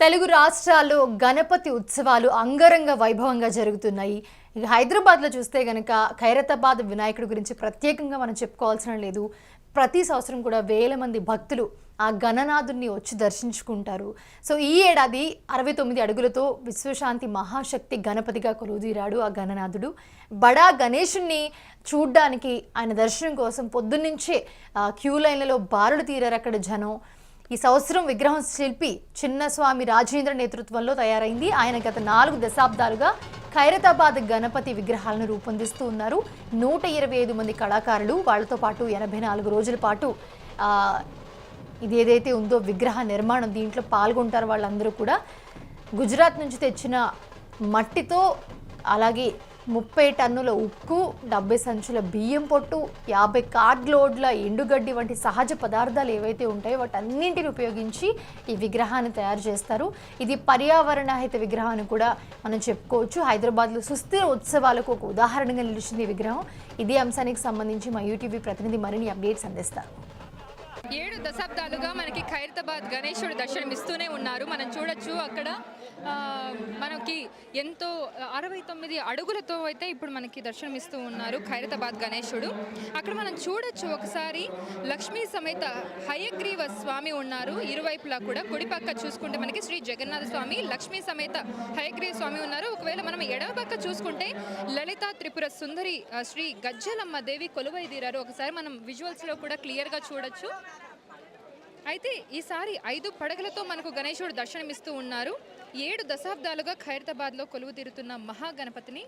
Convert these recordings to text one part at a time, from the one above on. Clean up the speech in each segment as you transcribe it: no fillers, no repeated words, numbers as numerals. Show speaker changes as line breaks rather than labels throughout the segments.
తెలుగు రాష్ట్రాల్లో గణపతి ఉత్సవాలు అంగరంగ వైభవంగా జరుగుతున్నాయి. ఇక హైదరాబాద్లో చూస్తే గనక ఖైరతాబాద్ వినాయకుడి గురించి ప్రత్యేకంగా మనం చెప్పుకోవాల్సిన లేదు. ప్రతి సంవత్సరం కూడా వేల మంది భక్తులు ఆ గణనాథుని వచ్చి దర్శించుకుంటారు. సో ఈ ఏడాది 69 అడుగులతో విశ్వశాంతి మహాశక్తి గణపతిగా కొలువుదీరాడు ఆ గణనాథుడు. బడా గణేశుణ్ణి చూడ్డానికి ఆయన దర్శనం కోసం పొద్దున్నుంచే క్యూ లైన్లలో బారులు తీరారు అక్కడ జనం. ఈ సంవత్సరం విగ్రహం శిల్పి చిన్నస్వామి రాజేంద్ర నేతృత్వంలో తయారైంది. ఆయన గత 4 దశాబ్దాలుగా ఖైరతాబాద్ గణపతి విగ్రహాలను రూపొందిస్తూ ఉన్నారు. 125 మంది కళాకారులు, వాళ్ళతో పాటు 84 రోజుల పాటు ఇది ఏదైతే ఉందో విగ్రహ నిర్మాణం, దీంట్లో పాల్గొంటారు. వాళ్ళందరూ కూడా గుజరాత్ నుంచి తెచ్చిన మట్టితో, అలాగే 30 టన్నుల ఉక్కు, 70 సంచుల బియ్యం పొట్టు, 50 కార్డ్లోడ్ల ఎండుగడ్డి వంటి సహజ పదార్థాలు ఏవైతే ఉంటాయో వాటన్నింటిని ఉపయోగించి ఈ విగ్రహాన్ని తయారు చేస్తారు. ఇది పర్యావరణహిత విగ్రహం అని కూడా మనం చెప్పుకోవచ్చు. హైదరాబాద్లో సుస్థిర ఉత్సవాలకు ఒక ఉదాహరణగా నిలిచింది ఈ విగ్రహం. ఇదే అంశానికి సంబంధించి మా యూటీవీ ప్రతినిధి మరిన్ని అప్డేట్స్ అందిస్తారు.
7 దశాబ్దాలుగా మనకి ఖైరతాబాద్ గణేశుడు దర్శనమిస్తూనే ఉన్నారు. మనం చూడొచ్చు అక్కడ మనకి ఎంతో 69 అడుగులతో అయితే ఇప్పుడు మనకి దర్శనమిస్తూ ఉన్నారు ఖైరతాబాద్ గణేశుడు. అక్కడ మనం చూడొచ్చు ఒకసారి లక్ష్మీ సమేత హయగ్రీవ స్వామి ఉన్నారు. ఇరువైపులా కూడా కుడిపక్క చూసుకుంటే మనకి శ్రీ జగన్నాథ స్వామి, లక్ష్మీ సమేత హయగ్రీవ స్వామి ఉన్నారు. ఒకవేళ మనం ఎడమ పక్క చూసుకుంటే లలిత త్రిపుర సుందరి శ్రీ గజ్జలమ్మ దేవి కొలువైదీరారు. ఒకసారి మనం విజువల్స్లో కూడా క్లియర్గా చూడొచ్చు. అయితే ఈసారి 5 పడగలతో మనకు గణేశుడు దర్శనమిస్తూ ఉన్నారు. 7 దశాబ్దాలుగా ఖైరతాబాద్లో కొలువు తీరుతున్న మహాగణపతిని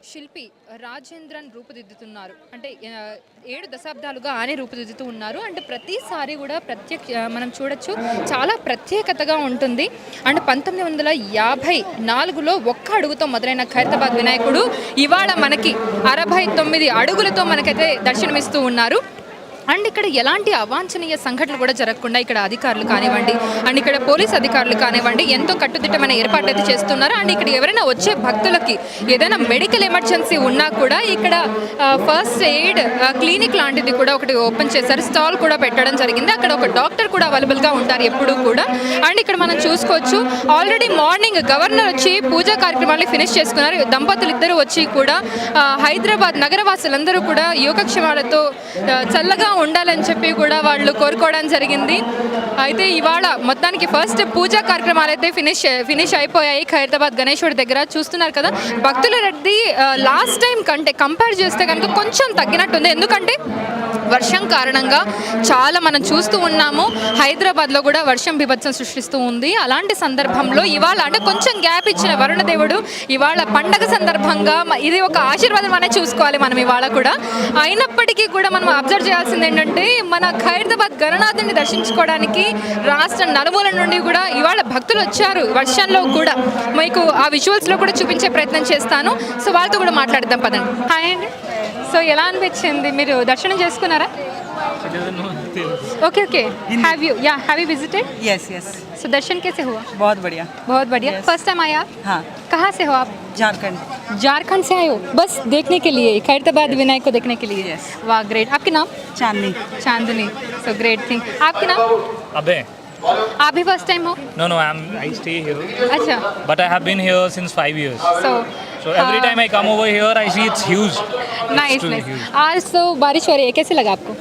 శిల్పి రాజేంద్రన్ రూపుదిద్దుతున్నారు. అంటే 7 దశాబ్దాలుగా ఆయన రూపుదిద్దుతూ ఉన్నారు. అంటే ప్రతిసారి కూడా మనం చూడొచ్చు చాలా ప్రత్యేకతగా ఉంటుంది. అంటే 1954లో 1 అడుగుతో మొదలైన ఖైరతాబాద్ వినాయకుడు ఇవాళ మనకి 69 అడుగులతో మనకైతే దర్శనమిస్తూ ఉన్నారు. అండ్ ఇక్కడ ఎలాంటి అవాంఛనీయ సంఘటనలు కూడా జరగకుండా ఇక్కడ అధికారులు కానివ్వండి, అండ్ ఇక్కడ పోలీస్ అధికారులు కానివ్వండి ఎంతో కట్టుదిట్టమైన ఏర్పాట్లు అయితే చేస్తున్నారు. అండ్ ఇక్కడ ఎవరైనా వచ్చే భక్తులకి ఏదైనా మెడికల్ ఎమర్జెన్సీ ఉన్నా కూడా ఇక్కడ ఫస్ట్ ఎయిడ్ క్లినిక్ లాంటిది కూడా ఒకటి ఓపెన్ చేశారు. స్టాల్ కూడా పెట్టడం జరిగింది. అక్కడ ఒక డాక్టర్ కూడా అవైలబుల్గా ఉంటారు ఎప్పుడూ కూడా. అండ్ ఇక్కడ మనం చూసుకోవచ్చు ఆల్రెడీ మార్నింగ్ గవర్నర్ వచ్చి పూజా కార్యక్రమాన్ని ఫినిష్ చేసుకున్నారు. దంపతులు ఇద్దరు వచ్చి కూడా హైదరాబాద్ నగరవాసులందరూ కూడా యోగక్షేమాలతో చల్లగా ఉండాలని చెప్పి కూడా వాళ్ళు కోరుకోవడం జరిగింది. అయితే ఇవాళ మొత్తానికి ఫస్ట్ పూజా కార్యక్రమాలు అయితే ఫినిష్ అయిపోయాయి ఖైరతాబాద్ గణేశుడి దగ్గర. చూస్తున్నారు కదా భక్తుల రద్దీ లాస్ట్ టైం కంటే కంపేర్ చేస్తే కనుక కొంచెం తగ్గినట్టుంది. ఎందుకంటే వర్షం కారణంగా చాలా మనం చూస్తూ ఉన్నాము. హైదరాబాద్లో కూడా వర్షం బీభత్సం సృష్టిస్తూ ఉంది. అలాంటి సందర్భంలో ఇవాళ అంటే కొంచెం గ్యాప్ ఇచ్చిన వరుణదేవుడు ఇవాళ పండగ సందర్భంగా ఇది ఒక ఆశీర్వాదం అనే చూసుకోవాలి మనం ఇవాళ కూడా. అయినప్పటికీ కూడా మనం అబ్జర్వ్ చేయాల్సింది ఏంటంటే మన ఖైరతాబాద్ గణనాథుని దర్శించుకోవడానికి రాష్ట్ర నలుమూల నుండి కూడా ఇవాళ భక్తులు వచ్చారు. వర్షంలో కూడా మీకు ఆ విజువల్స్లో కూడా చూపించే ప్రయత్నం చేస్తాను. సో వాళ్ళతో కూడా మాట్లాడదాం పదండి. హాయ్ అండి. సో ఎలా అనిపించింది, మీరు దర్శనం చేసుకున్నారా? Okay okay have you visited?
Yes yes.
So दर्शन कैसे हुआ?
बहुत बढ़िया.
बहुत बढ़िया. फर्स्ट टाइम आया?
हाँ.
कहाँ से हो आप?
झारखंड.
झारखंड से आए हो बस देखने के लिए, खैरताबाद विनायक को देखने के लिए?
Yes.
वाह ग्रेट. आपके नाम?
Chandni.
Chandni. So great thing. आपके नाम?
अबे.
आप भी फर्स्ट टाइम हो?
No, I stay here.
अच्छा.
But I have been here since 5 years. So every time I come over here, I see it's huge.
Nice
It's
nice.
huge.
आज तो बारिश हो रही है, कैसे लगा आपको?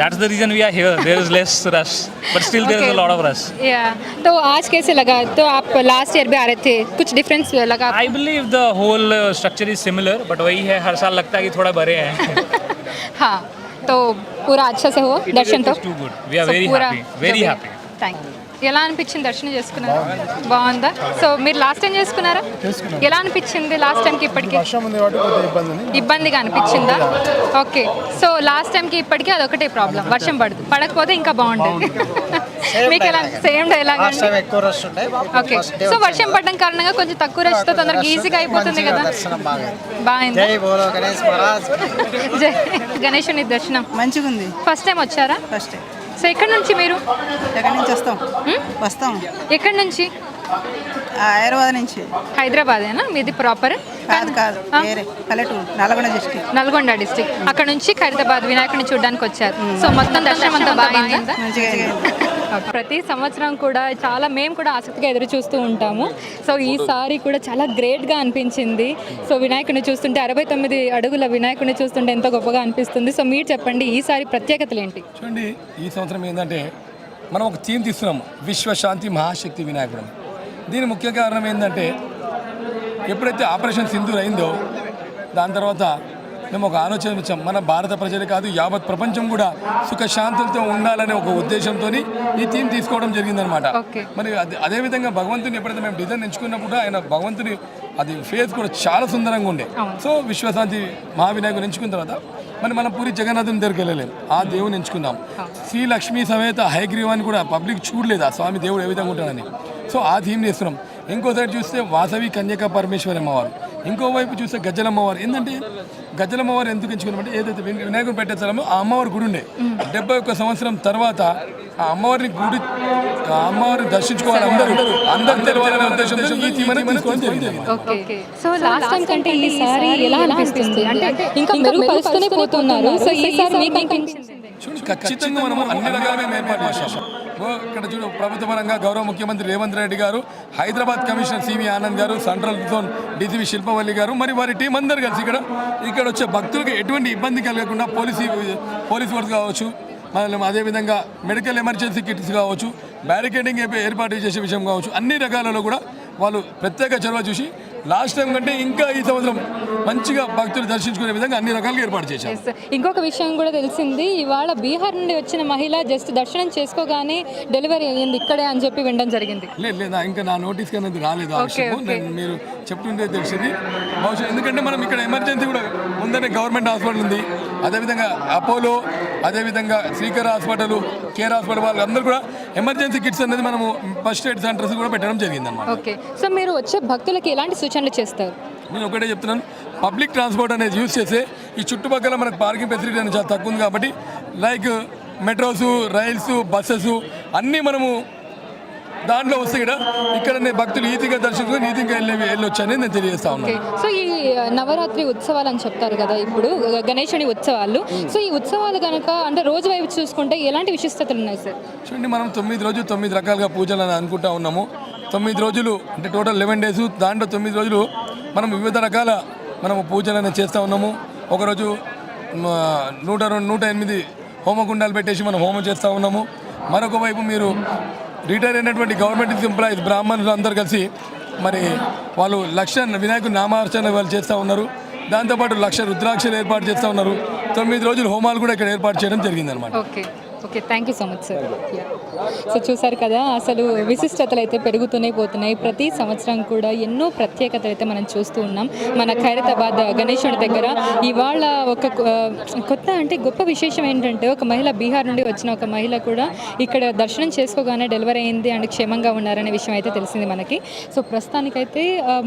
That's the reason we are here. There is less rush, but still there is
Okay.
a lot of rush.
या तो आज कैसे लगा? तो आप लास्ट ईयर भी आ रहे थे, कुछ डिफरेंस लगा आपको?
I believe the whole structure is similar, but वही है हर साल लगता है कि थोड़ा बड़े हैं.
हाँ तो पूरा अच्छा से हुआ दर्शन? तो
too good. We are
So
very
पूरा
happy. Very happy.
Thank you. ఎలా అనిపించింది దర్శనం చేసుకున్నారా? బాగుందా? సో మీరు లాస్ట్ టైం చేసుకున్నారా? ఎలా అనిపించింది లాస్ట్ టైంకి ఇప్పటికి? ఇబ్బందిగా అనిపించిందా? ఓకే. సో లాస్ట్ టైంకి ఇప్పటికీ అదొకటే ప్రాబ్లం, వర్షం పడకపోతే ఇంకా బాగుంటుంది. మీకు ఎలా? సేమ్ డైలాగ్ అండి. ఓకే. సో వర్షం పడడం కారణంగా కొంచెం తక్కువ రష్తో తొందరగా ఈజీగా అయిపోతుంది కదా? బాగుంది. జై గణేశుని దర్శనం
మంచిగా ఉంది.
ఫస్ట్ టైం వచ్చారా?
ఫస్ట్.
సో ఎక్కడి నుంచి మీరు?
ఎక్కడి నుంచి వస్తాం?
ఎక్కడి నుంచి?
హైదరాబాద్ నుంచి.
హైదరాబాదేనా మీది ప్రాపర్?
కాదు వేరే పల్లెటూరు,
నల్గొండ డిస్ట్రిక్ట్. అక్కడ నుంచి ఖైరతాబాద్ వినాయకుడిని చూడడానికి వచ్చారు. సో మొత్తం దర్శనం అంతా బాగా
మంచిగా
ప్రతి సంవత్సరం కూడా మేము కూడా ఆసక్తిగా ఎదురు చూస్తూ ఉంటాము. సో ఈసారి కూడా చాలా గ్రేట్గా అనిపించింది. సో వినాయకుడిని చూస్తుంటే 69 అడుగుల వినాయకుడిని చూస్తుంటే ఎంతో గొప్పగా అనిపిస్తుంది. సో మీరు చెప్పండి, ఈసారి ప్రత్యేకతలు ఏంటి?
చూడండి, ఈ సంవత్సరం ఏంటంటే మనం ఒక థీమ్ తీస్తున్నాము, విశ్వశాంతి మహాశక్తి వినాయకుడు. దీని ముఖ్య కారణం ఏంటంటే ఎప్పుడైతే ఆపరేషన్ సింధూర్ అయిందో దాని తర్వాత మేము ఒక ఆలోచన వచ్చాం, మన భారత ప్రజలే కాదు యావత్ ప్రపంచం కూడా సుఖశాంతులతో ఉండాలనే ఒక ఉద్దేశంతో ఈ థీమ్ తీసుకోవడం జరిగిందనమాట. మరి అదేవిధంగా భగవంతుని ఎప్పుడైతే మేము డిజైన్ ఎంచుకున్నప్పుడు ఆయన భగవంతుని అది ఫేస్ కూడా చాలా సుందరంగా ఉండే. సో విశ్వశాంతి మహావినాయకుని ఎంచుకున్న తర్వాత మరి మనం పూరి జగన్నాథుని దగ్గరికి వెళ్ళలేము, ఆ దేవుని ఎంచుకున్నాం. శ్రీ లక్ష్మీ సమేత హయగ్రీవాన్ని కూడా పబ్లిక్ చూడలేదు ఆ స్వామి దేవుడు ఏ విధంగా ఉంటాడని. సో ఆ థీమ్ చేస్తున్నాం. ఇంకో సైడ్ చూస్తే వాసవి కన్యకా పరమేశ్వరి అమ్మవారు, ఇంకోవైపు చూస్తే గజ్జలమ్మవారు. ఏంటంటే గజ్జలమ్మవారు ఎందుకు ఎంచుకున్నామంటే ఏదైతే వినాయకుడు పెట్టే స్థలమో ఆ అమ్మవారి గుడి ఉండే 71 సంవత్సరం తర్వాత ఆ అమ్మవారిని దర్శించుకోవాలి అందరూ తెలియాలనే ఉద్దేశంతో ఈ థీమ్ అనేది తీసుకోవడం జరిగింది.
సో లాస్ట్ టైం కంటే ఈసారి ఎలా అనిపిస్తుంది? అంటే ఇంకా మెరుగుపరుస్తూనే పోతున్నారు. సో ఈసారి మీకు అనిపించింది?
చూడండి, ఖచ్చితంగా మనము అన్ని రకాలుగా మేము ఏర్పాటు చేశాము. ఇక్కడ చూడు, ప్రభుత్వ పరంగా గౌరవ ముఖ్యమంత్రి రేవంత్ రెడ్డి గారు, హైదరాబాద్ కమిషనర్ సివి ఆనంద్ గారు, సెంట్రల్ జోన్ డీసీపీ శిల్పవల్లి గారు, మరి వారి టీం అందరు కలిసి ఇక్కడ వచ్చే భక్తులకు ఎటువంటి ఇబ్బంది కలగకుండా పోలీస్ వర్క్ కావచ్చు, అదేవిధంగా మెడికల్ ఎమర్జెన్సీ కిట్స్ కావచ్చు, బ్యారికేడింగ్ ఏర్పాటు చేసే విషయం కావచ్చు, అన్ని రకాలలో కూడా వాళ్ళు ప్రత్యేక చొరవ చూసి లాస్ట్ టైం కంటే ఇంకా ఈ సంవత్సరం మంచిగా భక్తులు దర్శించుకునే విధంగా అన్ని రకాలుగా ఏర్పాటు చేశారు.
ఇంకొక విషయం కూడా తెలిసింది, ఇవాళ బీహార్ నుండి వచ్చిన మహిళ జస్ట్ దర్శనం చేసుకోగానే డెలివరీ అయ్యింది ఇక్కడే అని చెప్పి వినడం జరిగింది.
లేదా ఇంకా నా నోటీస్కి అనేది రాలేదు ఆ విషయం, మీరు చెప్తుంటే తెలిసింది బహుశా. ఎందుకంటే మనం ఇక్కడ ఎమర్జెన్సీ కూడా ముందనే గవర్నమెంట్ హాస్పిటల్ ఉంది, అదేవిధంగా అపోలో, అదేవిధంగా శ్రీకర్ హాస్పిటల్, కేర్ హాస్పిటల్ వాళ్ళందరూ కూడా ఎమర్జెన్సీ కిట్స్ అనేది మనము ఫస్ట్ ఎయిడ్ సెంటర్స్ కూడా పెట్టడం జరిగింది అన్నమాట.
ఓకే, సో మీరు వచ్చే భక్తులకి ఎలాంటి సూచనలు చేస్తారు?
నేను ఒకటే చెప్తున్నాను, పబ్లిక్ ట్రాన్స్పోర్ట్ అనేది యూజ్ చేస్తే ఈ చుట్టుపక్కల మనకు పార్కింగ్ ఫెసిలిటీ అనేది చాలా తక్కువ ఉంది కాబట్టి లైక్ మెట్రోస్, రైల్స్, బస్సెస్ అన్నీ మనము దాంట్లో వస్తే ఇక్కడ భక్తులు ఈజీగా దర్శించుకొని ఈజీగా వెళ్ళొచ్చు అనేది నేను తెలియజేస్తా ఉన్నాను.
సో ఈ నవరాత్రి ఉత్సవాలు అని చెప్తారు కదా, ఇప్పుడు గణేశుని ఉత్సవాలు. సో ఈ ఉత్సవాలు కనుక అంటే రోజు వైపు చూసుకుంటే ఎలాంటి విశిష్టతలు ఉన్నాయి సార్?
చూడండి, మనం 9 రోజులు 9 రకాలుగా పూజలు అని అనుకుంటా ఉన్నాము. 9 రోజులు అంటే టోటల్ 11 డేస్, దాంట్లో 9 రోజులు మనం వివిధ రకాల మనము పూజలు అనేది చేస్తూ ఉన్నాము. ఒకరోజు 108 హోమగుండాలు పెట్టేసి మనం హోమం చేస్తూ ఉన్నాము. మరొక వైపు మీరు రిటైర్ అయినటువంటి గవర్నమెంట్ ఎంప్లాయీస్ బ్రాహ్మణులు అందరు కలిసి మరి వాళ్ళు 1,00,000 వినాయకుడి నామార్చన వాళ్ళు చేస్తూ ఉన్నారు. దాంతోపాటు 1,00,000 రుద్రాక్షలు ఏర్పాటు చేస్తూ ఉన్నారు. 9 రోజులు హోమాలు కూడా ఇక్కడ ఏర్పాటు చేయడం జరిగిందనమాట.
Okay, thank you so much sir. So చూసారు కదా, అసలు విశిష్టతలు అయితే పెరుగుతూనే పోతున్నాయి. ప్రతి సంవత్సరం కూడా ఎన్నో ప్రత్యేకతలు అయితే మనం చూస్తూ ఉన్నాం. మన ఖైరతాబాద్ గణేశుడి దగ్గర ఇవాళ ఒక కొత్త అంటే గొప్ప విశేషం ఏంటంటే, ఒక మహిళ బీహార్ నుండి వచ్చిన ఒక మహిళ కూడా ఇక్కడ దర్శనం చేసుకోగానే డెలివరీ అయింది అండ్ క్షేమంగా ఉన్నారనే విషయం అయితే తెలిసింది మనకి. సో ప్రస్తుతానికైతే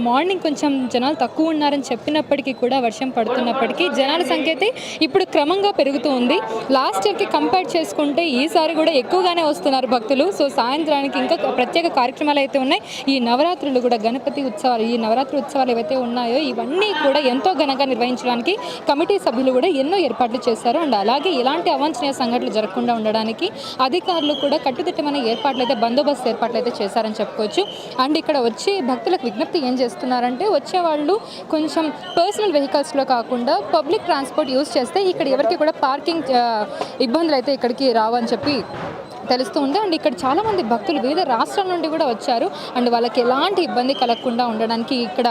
మార్నింగ్ కొంచెం జనాలు తక్కువ ఉన్నారని చెప్పినప్పటికీ కూడా, వర్షం పడుతున్నప్పటికీ జనాల సంఖ్య అయితే ఇప్పుడు క్రమంగా పెరుగుతూ ఉంది. లాస్ట్ ఇయర్కి కంపేర్ చేసుకుంటే ఈసారి కూడా ఎక్కువగానే వస్తున్నారు భక్తులు. సో సాయంత్రానికి ఇంకా ప్రత్యేక కార్యక్రమాలు అయితే ఉన్నాయి. ఈ నవరాత్రులు కూడా గణపతి ఉత్సవాలు, ఈ నవరాత్రి ఉత్సవాలు ఏవైతే ఉన్నాయో ఇవన్నీ కూడా ఎంతో ఘనంగా నిర్వహించడానికి కమిటీ సభ్యులు కూడా ఎన్నో ఏర్పాట్లు చేశారు. అండ్ అలాగే ఎలాంటి అవాంఛనీయ సంఘటనలు జరగకుండా ఉండడానికి అధికారులు కూడా కట్టుదిట్టమైన ఏర్పాట్లు అయితే, బందోబస్తు ఏర్పాట్లు అయితే చేశారని చెప్పుకోవచ్చు. అండ్ ఇక్కడ వచ్చే భక్తులకు విజ్ఞప్తి ఏం చేస్తున్నారంటే, వచ్చేవాళ్ళు కొంచెం పర్సనల్ వెహికల్స్లో కాకుండా పబ్లిక్ ట్రాన్స్పోర్ట్ యూజ్ చేస్తే ఇక్కడ ఎవరికి కూడా పార్కింగ్ ఇబ్బందులు అయితే ఇక్కడికి రావని చెప్పి తెలుస్తూ ఉంది. అండ్ ఇక్కడ చాలామంది భక్తులు వివిధ రాష్ట్రాల నుండి కూడా వచ్చారు. అండ్ వాళ్ళకి ఎలాంటి ఇబ్బంది కలగకుండా ఉండడానికి ఇక్కడ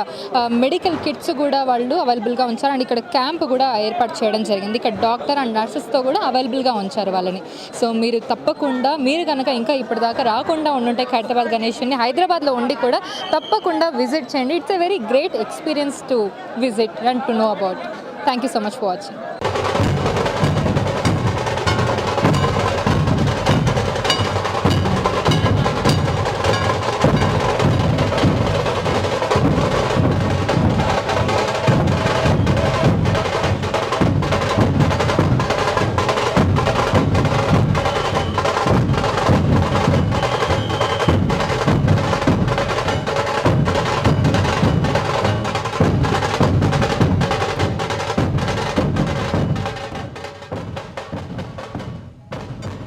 మెడికల్ కిట్స్ కూడా వాళ్ళు అవైలబుల్గా ఉంచారు. అండ్ ఇక్కడ క్యాంప్ కూడా ఏర్పాటు చేయడం జరిగింది. ఇక్కడ డాక్టర్ అండ్ నర్సెస్తో కూడా అవైలబుల్గా ఉంచారు వాళ్ళని. సో మీరు తప్పకుండా, మీరు కనుక ఇంకా ఇప్పటిదాకా రాకుండా ఉండుంటే ఖైరతాబాద్ గణేశుని హైదరాబాద్లో ఉండి కూడా తప్పకుండా విజిట్ చేయండి. It's a very great experience to visit and to know about. Thank you so much for watching.